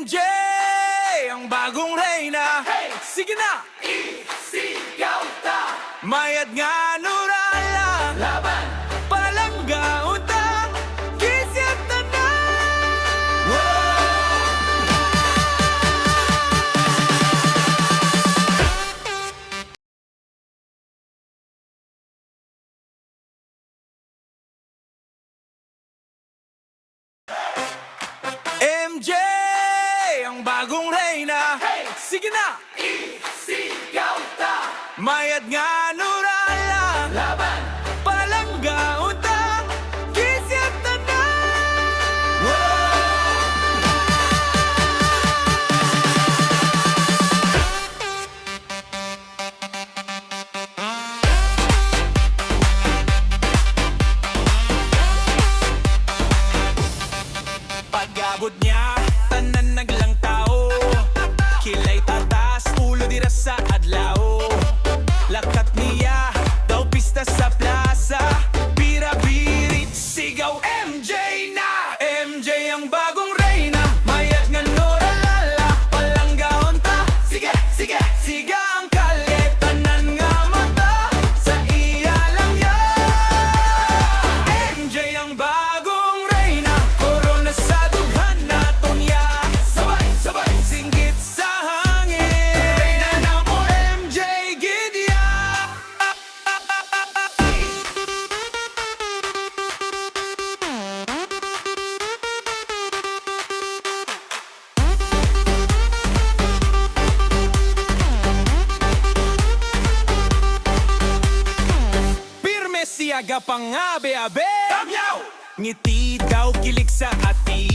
MJ, ang bagong reyna. Hey! Sige na! Isigaw ta! Mayad nga nurala. Laban! Palangga utang kisyat na. MJ, ang bagong reyna. Hey! Sige na! Isigaw ta! Mayad nga nurala. Laban! Palangga utang kisyat na. Pag-abot niya, tanan naglang tao. Kilay tatas, ulo dira sa adlaw. Lakat niya, daw pista sa plaza. Bira-birit, sigaw MJ na. MJ ang bagong reyna. Mayat nga noralala. Palanggahon ta. Sige, sige, siga ang kalye. Tanan nga mata, sa iya lang yan. MJ ang bagong reyna. Corona sa dughan naton ya. Sabay! Sabay! Singgit sa hangin. Reyna na mo MJ Gidya. Pirme siyaga pangabe-abe. Tamyaw! Ngiti daw kilik sa ati.